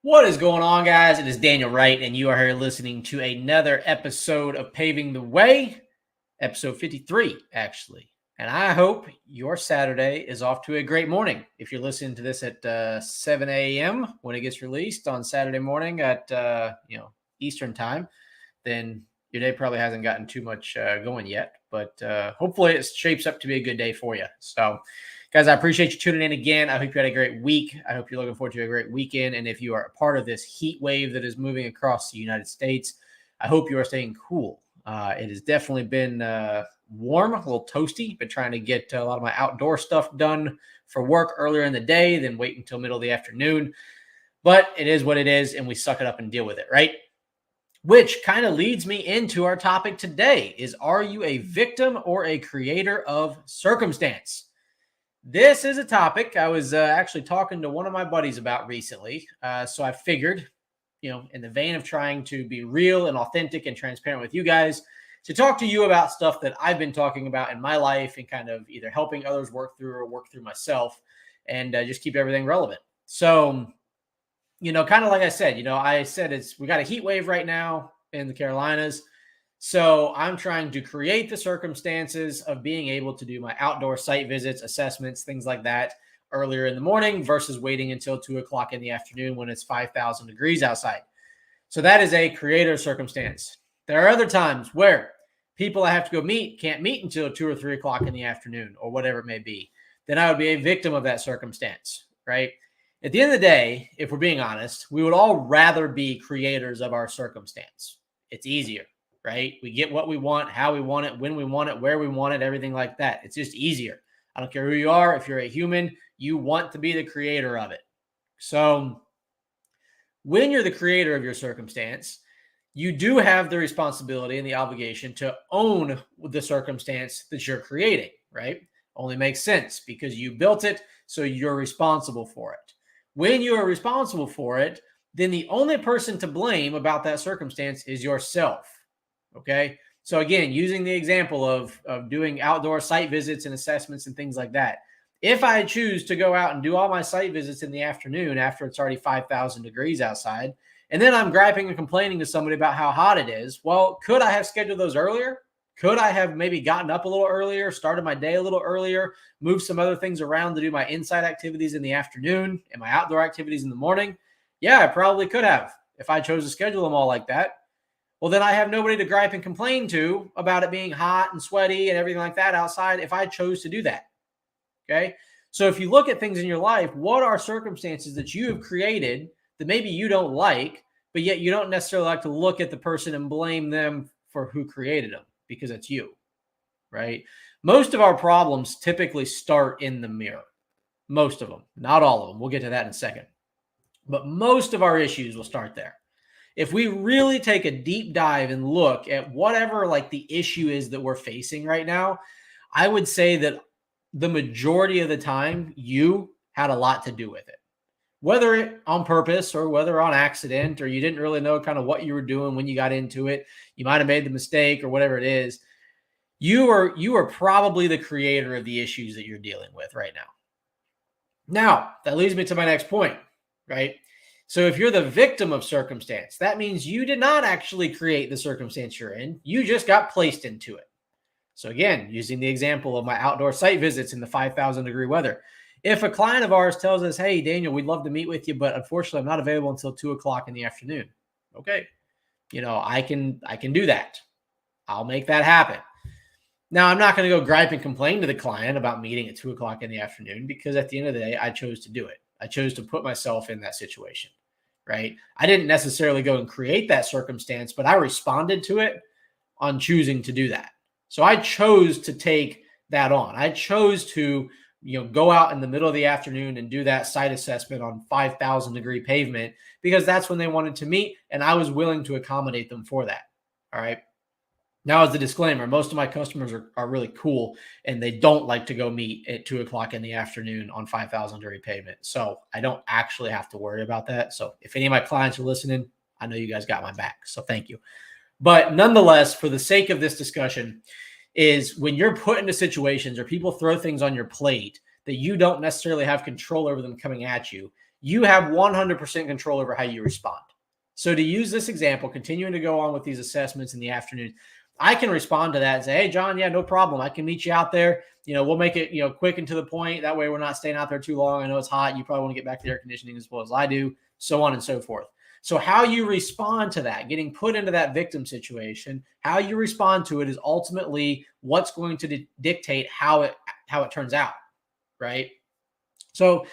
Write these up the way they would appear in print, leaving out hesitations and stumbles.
What is going on, guys? It is Daniel Wright, and you are here listening to another episode of Paving the Way, episode 53, actually. And I hope your Saturday is off to a great morning. If you're listening to this at 7 a.m. when it gets released on Saturday morning at Eastern time, then your day probably hasn't gotten too much going yet. But hopefully it shapes up to be a good day for you. So, guys, I appreciate you tuning in again. I hope you had a great week. I hope you're looking forward to a great weekend. And if you are a part of this heat wave that is moving across the United States, I hope you are staying cool. It has definitely been warm, a little toasty. Been trying to get a lot of my outdoor stuff done for work earlier in the day, then wait until middle of the afternoon. But it is what it is, and we suck it up and deal with it, right? Which kind of leads me into our topic today is, are you a victim or a creator of circumstance? This is a topic I was actually talking to one of my buddies about recently. So I figured, in the vein of trying to be real and authentic and transparent with you guys, to talk to you about stuff that I've been talking about in my life and kind of either helping others work through or work through myself, and just keep everything relevant. So, kind of like I said, we got a heat wave right now in the Carolinas. So I'm trying to create the circumstances of being able to do my outdoor site visits, assessments, things like that earlier in the morning versus waiting until 2 o'clock in the afternoon when it's 5,000 degrees outside. So that is a creator circumstance. There are other times where people I have to go meet can't meet until 2 or 3 o'clock in the afternoon or whatever it may be. Then I would be a victim of that circumstance, right? At the end of the day, if we're being honest, we would all rather be creators of our circumstance. It's easier. Right? We get what we want, how we want it, when we want it, where we want it, everything like that. It's just easier. I don't care who you are. If you're a human, you want to be the creator of it. So when you're the creator of your circumstance, you do have the responsibility and the obligation to own the circumstance that you're creating, right? Only makes sense because you built it, so you're responsible for it. When you are responsible for it, then the only person to blame about that circumstance is yourself. Okay. So again, using the example of doing outdoor site visits and assessments and things like that. If I choose to go out and do all my site visits in the afternoon after it's already 5,000 degrees outside, and then I'm griping and complaining to somebody about how hot it is, well, could I have scheduled those earlier? Could I have maybe gotten up a little earlier, started my day a little earlier, moved some other things around to do my inside activities in the afternoon and my outdoor activities in the morning? Yeah, I probably could have if I chose to schedule them all like that. Well, then I have nobody to gripe and complain to about it being hot and sweaty and everything like that outside if I chose to do that. Okay. So if you look at things in your life, what are circumstances that you have created that maybe you don't like, but yet you don't necessarily like to look at the person and blame them for who created them because it's you, right? Most of our problems typically start in the mirror. Most of them, not all of them. We'll get to that in a second. But most of our issues will start there. If we really take a deep dive and look at whatever like the issue is that we're facing right now, I would say that the majority of the time you had a lot to do with it, whether on purpose or whether on accident, or you didn't really know kind of what you were doing when you got into it. You might have made the mistake or whatever it is. You are probably the creator of the issues that you're dealing with right now. Now, that leads me to my next point, right? So if you're the victim of circumstance, that means you did not actually create the circumstance you're in. You just got placed into it. So again, using the example of my outdoor site visits in the 5,000 degree weather. If a client of ours tells us, hey, Daniel, we'd love to meet with you, but unfortunately I'm not available until 2 o'clock in the afternoon. Okay. I can do that. I'll make that happen. Now, I'm not going to go gripe and complain to the client about meeting at 2 o'clock in the afternoon because at the end of the day, I chose to do it. I chose to put myself in that situation, right? I didn't necessarily go and create that circumstance, but I responded to it on choosing to do that. So I chose to take that on. I chose to, go out in the middle of the afternoon and do that site assessment on 5,000 degree pavement because that's when they wanted to meet, and I was willing to accommodate them for that. All right. Now, as a disclaimer, most of my customers are really cool and they don't like to go meet at 2 o'clock in the afternoon on 5,000 degree pavement. So I don't actually have to worry about that. So if any of my clients are listening, I know you guys got my back. So thank you. But nonetheless, for the sake of this discussion, is when you're put into situations or people throw things on your plate that you don't necessarily have control over them coming at you, You have 100% control over how you respond. So to use this example, continuing to go on with these assessments in the afternoon, I can respond to that and say, hey, John, yeah, no problem. I can meet you out there. We'll make it, quick and to the point. That way we're not staying out there too long. I know it's hot. You probably want to get back to the air conditioning as well as I do, so on and so forth. So how you respond to that, getting put into that victim situation, how you respond to it is ultimately what's going to dictate how it turns out, right? So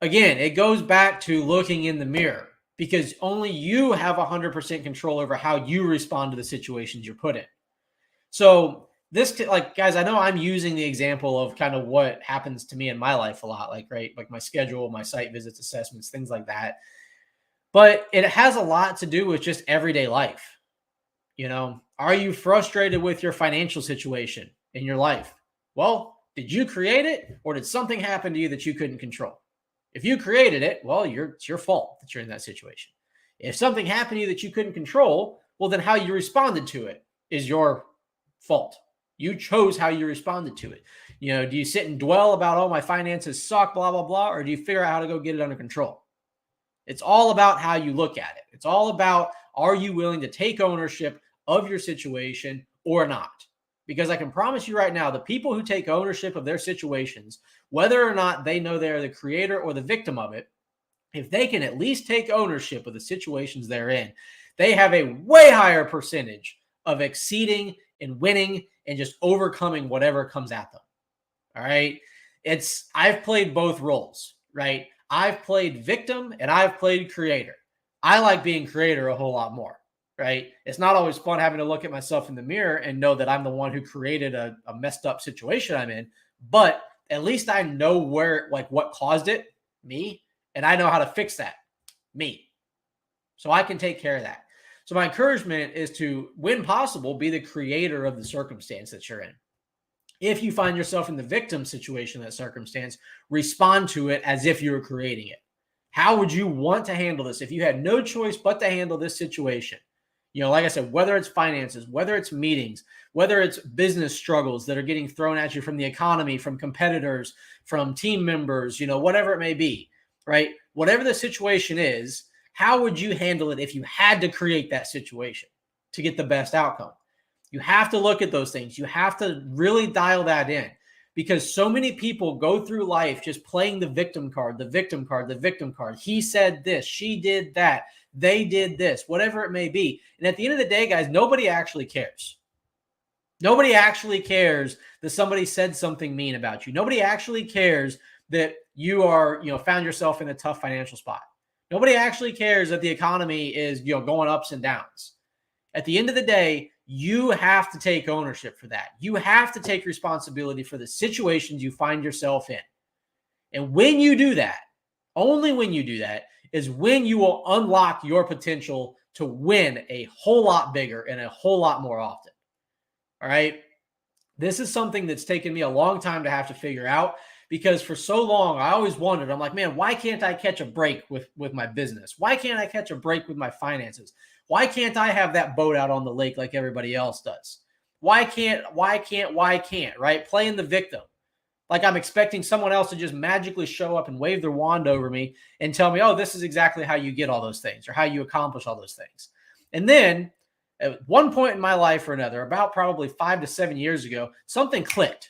again, it goes back to looking in the mirror, because only you have 100% control over how you respond to the situations you're put in. So this, like, guys, I know I'm using the example of kind of what happens to me in my life a lot, like my schedule, my site visits, assessments, things like that. But it has a lot to do with just everyday life. Are you frustrated with your financial situation in your life? Well, did you create it, or did something happen to you that you couldn't control? If you created it, well, it's your fault that you're in that situation. If something happened to you that you couldn't control, well, then how you responded to it is your fault. You chose how you responded to it. Do you sit and dwell about, oh, my finances suck, blah, blah, blah, or do you figure out how to go get it under control? It's all about how you look at it. It's all about, are you willing to take ownership of your situation or not? Because I can promise you right now, the people who take ownership of their situations, whether or not they know they're the creator or the victim of it, if they can at least take ownership of the situations they're in, they have a way higher percentage of exceeding and winning and just overcoming whatever comes at them. All right. I've played both roles, right? I've played victim and I've played creator. I like being creator a whole lot more, right? It's not always fun having to look at myself in the mirror and know that I'm the one who created a messed up situation I'm in, but at least I know what caused it, me, and I know how to fix that, me. So I can take care of that. So my encouragement is to, when possible, be the creator of the circumstance that you're in. If you find yourself in the victim situation, that circumstance, respond to it as if you were creating it. How would you want to handle this if you had no choice but to handle this situation? Like I said, whether it's finances, whether it's meetings, whether it's business struggles that are getting thrown at you from the economy, from competitors, from team members, whatever it may be, right? Whatever the situation is, how would you handle it if you had to create that situation to get the best outcome? You have to look at those things. You have to really dial that in, because so many people go through life just playing the victim card, the victim card, the victim card. He said this, she did that, they did this, whatever it may be. And at the end of the day, guys, nobody actually cares. Nobody actually cares that somebody said something mean about you. Nobody actually cares that you are, found yourself in a tough financial spot. Nobody actually cares that the economy is, going ups and downs. At the end of the day, you have to take ownership for that. You have to take responsibility for the situations you find yourself in. And when you do that, only when you do that, is when you will unlock your potential to win a whole lot bigger and a whole lot more often. All right. This is something that's taken me a long time to have to figure out, because for so long, I always wondered, I'm like, man, why can't I catch a break with my business? Why can't I catch a break with my finances? Why can't I have that boat out on the lake like everybody else does? Why can't, right? Playing the victim. Like I'm expecting someone else to just magically show up and wave their wand over me and tell me, oh, this is exactly how you get all those things, or how you accomplish all those things. And then at one point in my life or another, about probably 5 to 7 years ago, something clicked.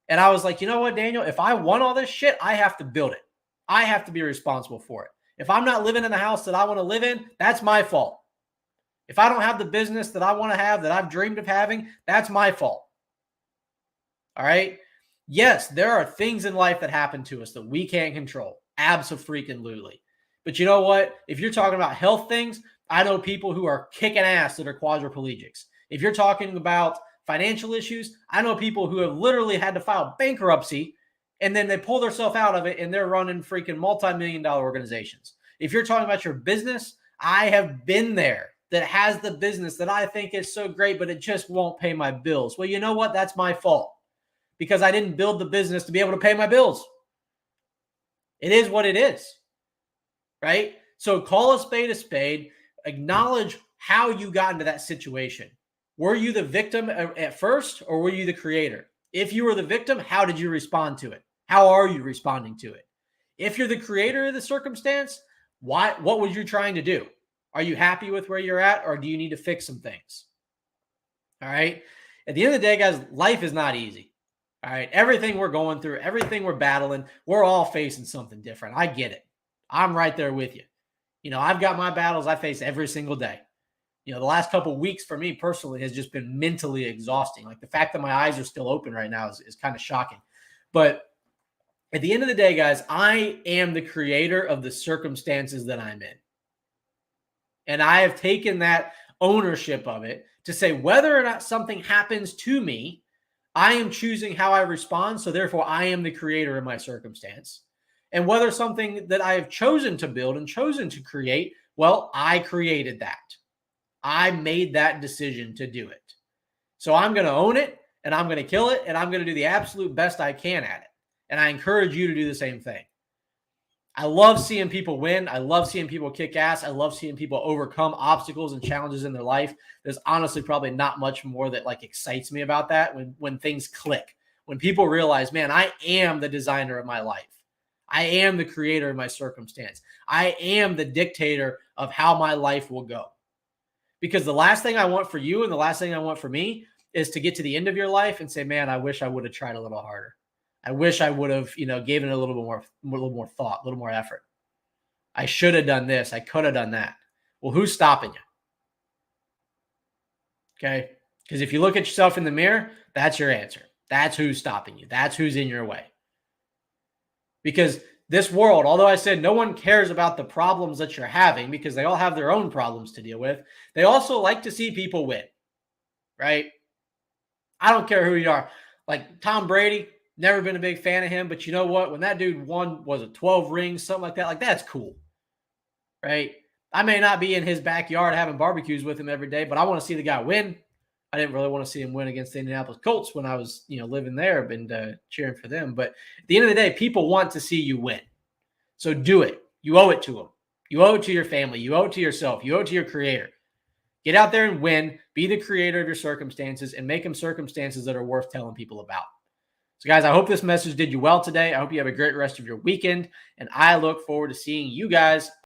And I was like, you know what, Daniel, if I want all this shit, I have to build it. I have to be responsible for it. If I'm not living in the house that I want to live in, that's my fault. If I don't have the business that I want to have, that I've dreamed of having, that's my fault. All right. Yes, there are things in life that happen to us that we can't control. Abso-freaking-lutely. But you know what? If you're talking about health things, I know people who are kicking ass that are quadriplegics. If you're talking about financial issues, I know people who have literally had to file bankruptcy and then they pull themselves out of it and they're running freaking multi-million-dollar organizations. If you're talking about your business, I have been there, that has the business that I think is so great, but it just won't pay my bills. Well, you know what? That's my fault, because I didn't build the business to be able to pay my bills. It is what it is, right? So call a spade, acknowledge how you got into that situation. Were you the victim at first, or were you the creator? If you were the victim, how did you respond to it? How are you responding to it? If you're the creator of the circumstance, what was you trying to do? Are you happy with where you're at, or do you need to fix some things? All right. At the end of the day, guys, life is not easy. All right. Everything we're going through, everything we're battling, we're all facing something different. I get it. I'm right there with you. I've got my battles I face every single day. The last couple of weeks for me personally has just been mentally exhausting. Like the fact that my eyes are still open right now is kind of shocking. But at the end of the day, guys, I am the creator of the circumstances that I'm in. And I have taken that ownership of it to say whether or not something happens to me, I am choosing how I respond. So therefore, I am the creator of my circumstance. And whether something that I have chosen to build and chosen to create, well, I created that. I made that decision to do it. So I'm going to own it, and I'm going to kill it, and I'm going to do the absolute best I can at it. And I encourage you to do the same thing. I love seeing people win. I love seeing people kick ass. I love seeing people overcome obstacles and challenges in their life. There's honestly probably not much more that excites me about that when things click. When people realize, man, I am the designer of my life. I am the creator of my circumstance. I am the dictator of how my life will go. Because the last thing I want for you and the last thing I want for me is to get to the end of your life and say, man, I wish I would have tried a little harder. I wish I would have, given it a little more thought, a little more effort. I should have done this. I could have done that. Well, who's stopping you? Okay. Because if you look at yourself in the mirror, that's your answer. That's who's stopping you. That's who's in your way. Because this world, although I said no one cares about the problems that you're having because they all have their own problems to deal with, they also like to see people win, right? I don't care who you are. Like Tom Brady, never been a big fan of him, but you know what? When that dude won, was it 12 rings, something like that? That's cool, right? I may not be in his backyard having barbecues with him every day, but I want to see the guy win. I didn't really want to see him win against the Indianapolis Colts when I was, living there and cheering for them. But at the end of the day, people want to see you win. So do it. You owe it to them. You owe it to your family. You owe it to yourself. You owe it to your creator. Get out there and win. Be the creator of your circumstances and make them circumstances that are worth telling people about. So, guys, I hope this message did you well today. I hope you have a great rest of your weekend, and I look forward to seeing you guys